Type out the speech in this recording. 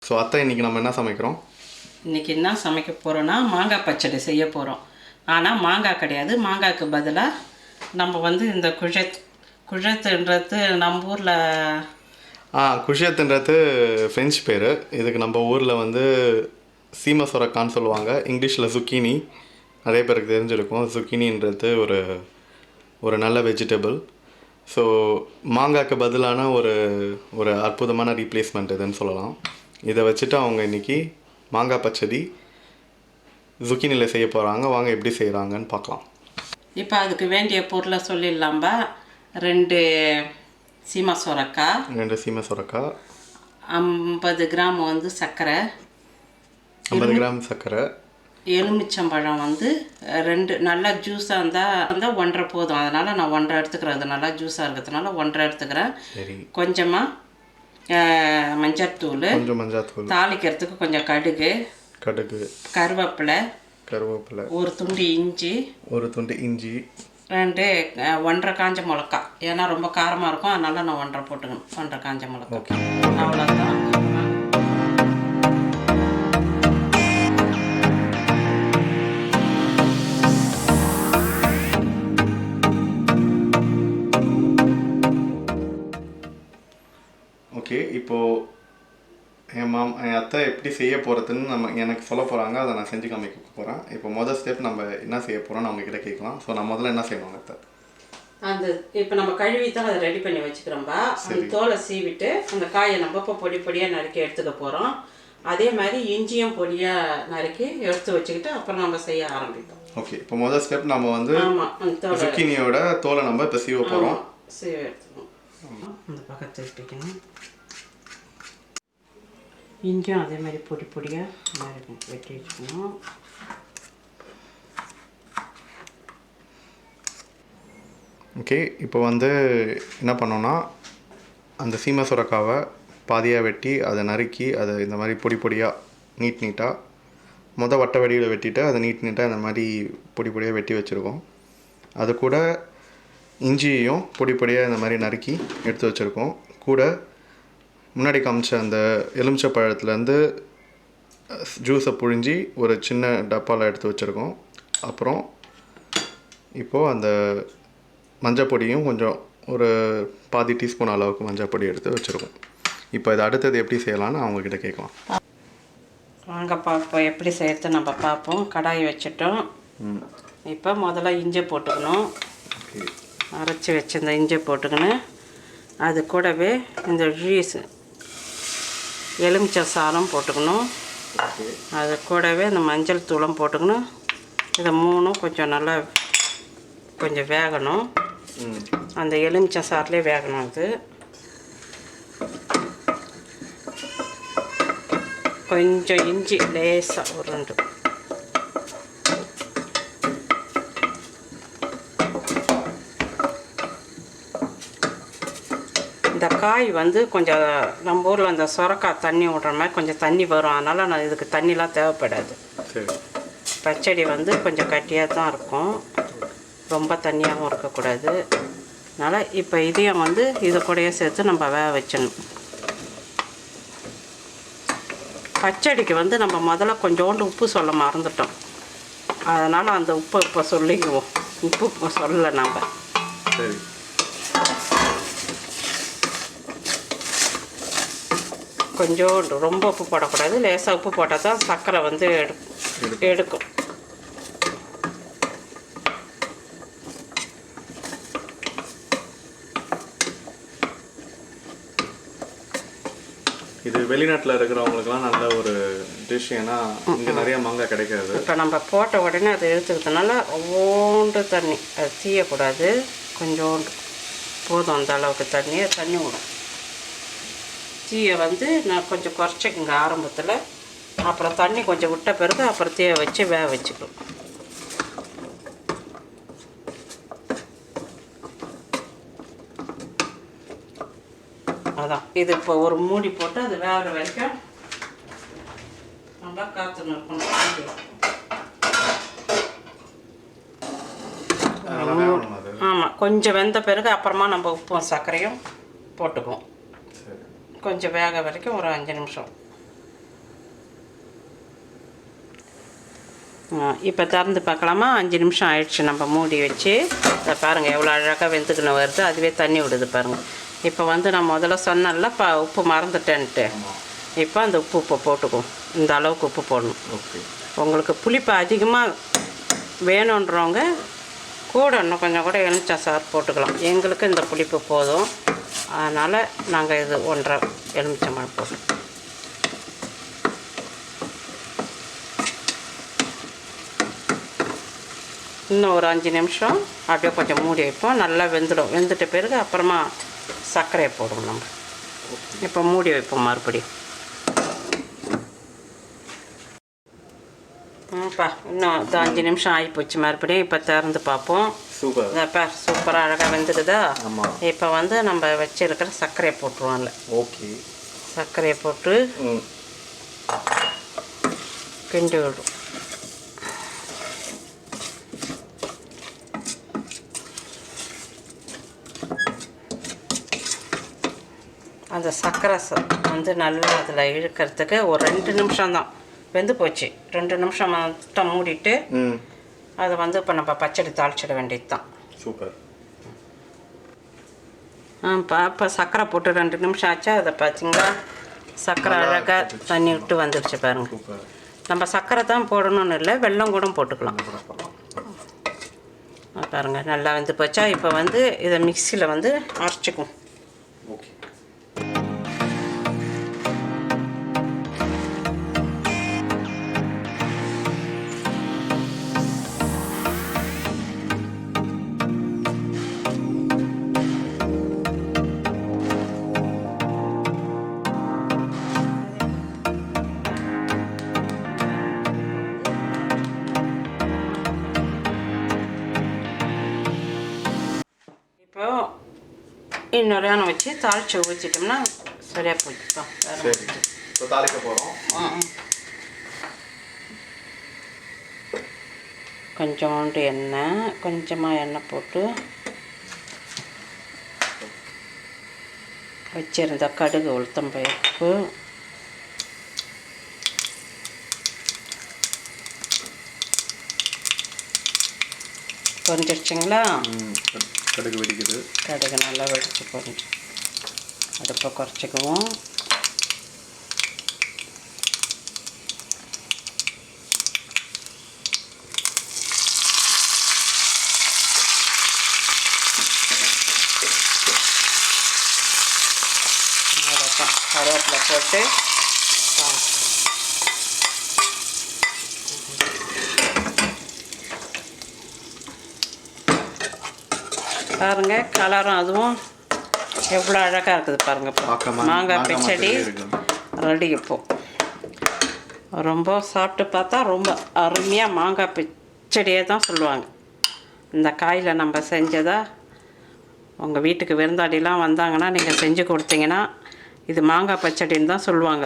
So அத்தை இன்றைக்கி நம்ம என்ன சமைக்கிறோம்? இன்றைக்கி என்ன சமைக்க போகிறோன்னா மாங்காய் பச்சடி செய்ய போகிறோம். ஆனால் மாங்காய் கிடையாது, மாங்காய்க்கு பதிலாக நம்ம வந்து இந்த குழத்துன்றது நம்ம ஊரில் குஷியத்துன்றது ஃப்ரெஞ்ச் பேர். இதுக்கு நம்ம ஊரில் வந்து சீமை சுரக்கான்னு சொல்லுவாங்க. இங்கிலீஷில் zucchini நிறைய பேருக்கு தெரிஞ்சிருக்கும். zucchiniன்றது ஒரு நல்ல வெஜிடபிள். ஸோ மாங்காய்க்கு பதிலான ஒரு அற்புதமான ரீப்ளேஸ்மெண்ட் இதுன்னு சொல்லலாம். இதை வச்சுட்டு அவங்க இன்றைக்கி மாங்காய் பச்சடி zucchiniயில் செய்ய போகிறாங்க. வாங்க எப்படி செய்கிறாங்கன்னு பார்க்கலாம். இப்போ அதுக்கு வேண்டிய பொருளை சொல்லிடலாம்பா. 2 சீமை சுரக்காய், 50 கிராம் வந்து சர்க்கரை, 50 கிராம் சர்க்கரை, எலுமிச்சம்பழம் வந்து 2 நல்லா ஜூஸாக இருந்தால் 1.5 போதும். அதனால் நான் 1.5 எடுத்துக்கிறேன். அது நல்லா ஜூஸாக இருக்கிறதுனால 1.5 எடுத்துக்கிறேன். கொஞ்சமாக மஞ்சத்தூள், தாளிக்கிறதுக்கு கொஞ்சம் கடுகு, கருவேப்பிலை, ஒரு துண்டு இஞ்சி, 1.5 காஞ்ச மிளகா. ஏன்னா ரொம்ப காரமாக இருக்கும், அதனால் நான் 1.5 போட்டுக்கணும். 1.5 காஞ்ச மிளகா. அவ்வளோதான். ஓகே, இப்போது என் அத்தை எப்படி செய்ய போகிறதுன்னு எனக்கு சொல்ல போகிறாங்க. அதை நான் செஞ்சு காமிக்க போகிறேன். இப்போ முதல் ஸ்டெப் நம்ம என்ன செய்ய போகிறோம்னு அவங்கக்கிட்ட கேட்கலாம். ஸோ நான் முதல்ல என்ன செய்யணும் அத்தை? இப்போ நம்ம கழுவி தான் அதை ரெடி பண்ணி வச்சுக்கிறோம்பா. அந்த தோலை சீவிட்டு அந்த காயை நம்ம இப்போ பொடியாக நறுக்கி எடுத்துக்க போகிறோம். அதே மாதிரி இஞ்சியும் பொடியாக நறுக்கி எடுத்து வச்சுக்கிட்டு அப்புறம் நம்ம செய்ய ஆரம்பிப்போம். ஓகே, இப்போ முதல் ஸ்டெப் நம்ம வந்து zucchiniயோட தோலை நம்ம இப்போ சீவ போகிறோம். சீவ எடுத்துக்கணும். அந்த பக்கத்தை எடுத்துக்கணும். இஞ்சியும் அதே மாதிரி பொடியாக வெட்டி வச்சுக்கணும். ஓகே, இப்போ வந்து என்ன பண்ணோன்னா அந்த சீமை சுரக்காவை பாதியாக வெட்டி அதை நறுக்கி அதை இந்த மாதிரி பொடியாக நீட்டாக வட்ட வடிவில் வெட்டிட்டு அதை நீட்டாக இந்த மாதிரி பொடியாக வெட்டி வச்சுருக்கோம். அது கூட இஞ்சியையும் பொடியாக இந்த மாதிரி நறுக்கி எடுத்து வச்சுருக்கோம். கூட முன்னாடி காமிச்ச அந்த எலுமிச்சை பழத்துலேருந்து ஜூஸை புழிஞ்சி ஒரு சின்ன டப்பாவில் எடுத்து வச்சுருக்கோம். அப்புறம் இப்போது அந்த மஞ்சள் பொடியும் கொஞ்சம் ஒரு பாதி டீஸ்பூன் அளவுக்கு மஞ்சள் பொடி எடுத்து வச்சுருக்கோம். இப்போ இதை அடுத்தது எப்படி செய்யலான்னு அவங்கக்கிட்ட கேட்கலாம். வாங்க பார்ப்போம் எப்படி செய்யறது நம்ம பார்ப்போம். கடாய் வச்சுட்டோம். இப்போ முதல்ல இஞ்சி போட்டுக்கணும். அரைச்சி வச்சு இந்த இஞ்சி போட்டுக்கணும். அது கூடவே இந்த எலுமிச்சை சாரம் போட்டுக்கணும். அது கூடவே இந்த மஞ்சள் தூளும் போட்டுக்கணும். இதை 3 கொஞ்சம் நல்லா கொஞ்சம் வேகணும். அந்த எலுமிச்சை சாரிலே வேகணும். அது கொஞ்சம் இஞ்சி லேசாக ஒரு 2 இந்த காய் வந்து கொஞ்சம் நம்ம ஊரில் அந்த சுரக்காய் தண்ணி விடுற மாதிரி கொஞ்சம் தண்ணி வரும். அதனால் நான் இதுக்கு தண்ணிலாம் தேவைப்படாது. பச்சடி வந்து கொஞ்சம் கட்டியாக தான் இருக்கும், ரொம்ப தண்ணியாகவும் இருக்கக்கூடாது. அதனால் இப்போ இதையும் வந்து இது கூடயே சேர்த்து நம்ம வேக வச்சிடணும். பச்சடிக்கு வந்து நம்ம முதல்ல கொஞ்சோண்டு உப்பு சொல்ல மறந்துட்டோம். அதனால் அந்த உப்பு இப்போ சொல்லிக்குவோம். உப்பு இப்போ சொல்லலை நம்ம. கொஞ்சோண்டு ரொம்ப உப்பு போடக்கூடாது, லேசாக உப்பு போட்டால் தான் சர்க்கரை வந்து எடுக்கும். இது வெளிநாட்டில் இருக்கிறவங்களுக்குலாம் நல்ல ஒரு டிஷ். ஏன்னா இங்கே நிறைய மாங்காய் கிடைக்காது. இப்போ நம்ம போட்ட உடனே அதை எடுத்துக்கிறதுனால ஒவ்வொன்று தண்ணி அது தீயக்கூடாது. கொஞ்சோண்டு போதும், அந்த அளவுக்கு தண்ணி விடும். தீயை வந்து நான் கொஞ்சம் குறைச்சிக்கங்க ஆரம்பத்தில். அப்புறம் தண்ணி கொஞ்சம் விட்ட பிறகு அப்புறம் தீயை வச்சு வேக வச்சுக்கணும். அதான் இது இப்போ ஒரு மூடி போட்டு அது வேகிற வரைக்கும் நல்லா காத்துன்னு இருக்கணும். ஆமாம், கொஞ்சம் வெந்த பிறகு அப்புறமா நம்ம உப்பும் சர்க்கரையும் போட்டுக்குவோம். கொஞ்சம் வேக வரைக்கும் ஒரு 5 நிமிஷம். இப்போ திறந்து பார்க்கலாமா? 5 நிமிஷம் ஆயிடுச்சு. நம்ம மூடி வச்சு இதை பாருங்கள் எவ்வளோ அழகாக வெந்துக்குன்னு வருது. அதுவே தண்ணி விடுது பாருங்கள். இப்போ வந்து நான் முதல்ல சொன்னேன்ல உப்பு மறந்துட்டேன்ட்டு. இப்போ அந்த உப்பு இப்போ போட்டுக்குவோம். இந்த அளவுக்கு உப்பு போடணும். உங்களுக்கு புளிப்பு அதிகமாக வேணுன்றவங்க கூட இன்னும் கொஞ்சம் கூட எலுமிச்சை சாறு போட்டுக்கலாம். எங்களுக்கு இந்த புளிப்பு போதும். அதனால் நாங்கள் இது 1.5 எலுமிச்சம்பழம் போடுறோம். இன்னும் ஒரு 5 நிமிஷம் அப்படியே கொஞ்சம் மூடி வைப்போம். நல்லா வெந்துடும். வெந்துட்ட பிறகு அப்புறமா சர்க்கரையை போடுவோம் நம்ம. இப்போ மூடி வைப்போம் மறுபடியும். இன்னும் 5 நிமிஷம் ஆகிப்போச்சு. மறுபடியும் இப்போ திறந்து பார்ப்போம். சூப்பராக அழகாக வெந்துடுதா? இப்போ வந்து நம்ம வச்சிருக்கிற சர்க்கரையை போட்டுருவோம்ல. சர்க்கரையை போட்டு கிண்டி விடும். அந்த சர்க்கரை வந்து நல்லா அதில் இழுக்கிறதுக்கு ஒரு 2 நிமிஷம் தான். வெந்து போச்சு. 2 நிமிஷம் மட்டும் மூடிட்டு அதை வந்து இப்போ நம்ம பச்சடி தாளிச்சிட வேண்டியது தான். சூப்பர். இப்போ சர்க்கரை போட்டு 2 நிமிஷம் ஆச்சா? அதை பார்த்தீங்களா சர்க்கரை அழகாக தண்ணி விட்டு வந்துடுச்சு பாருங்க. நம்ம சர்க்கரை தான் போடணும்னு இல்லை, வெல்லம் கூட போட்டுக்கலாம். பாருங்கள் நல்லா வெந்து போச்சா? இப்போ வந்து இதை மிக்சியில் வந்து அரைச்சிக்குவோம். இப்போ இன்னொரு எண்ணெய் வச்சு தாளித்து ஊற்றிட்டோம்னா சரியாக போச்சுட்டோம். இப்போ தாளிக்க போகிறோம். கொஞ்சோண்டு எண்ணெய், கொஞ்சமாக எண்ணெய் போட்டு வச்சிருந்த கடுகு, உளுத்தம்பருப்பு, பொரிஞ்சிருச்சுங்களா? கடுகு வெடிக்குது. கடுகு நல்லா வெடிச்சு பொரிஞ்சு அடுப்பை குறைச்சிக்குவோம். கருவேப்பிலை போட்டு பாருங்க கலரும் அதுவும் எவ்வளோ அழகாக இருக்குது பாருங்கள். மாங்காய் பச்சடி ரெடி. இப்போது ரொம்ப சாப்பிட்டு பார்த்தா ரொம்ப அருமையாக மாங்காய் பச்சடியே தான் சொல்லுவாங்க. இந்த காயில் நம்ம செஞ்சதா உங்கள் வீட்டுக்கு விருந்தாடிலாம் வந்தாங்கன்னா நீங்கள் செஞ்சு கொடுத்தீங்கன்னா இது மாங்காய் பச்சடின்னு தான் சொல்லுவாங்க.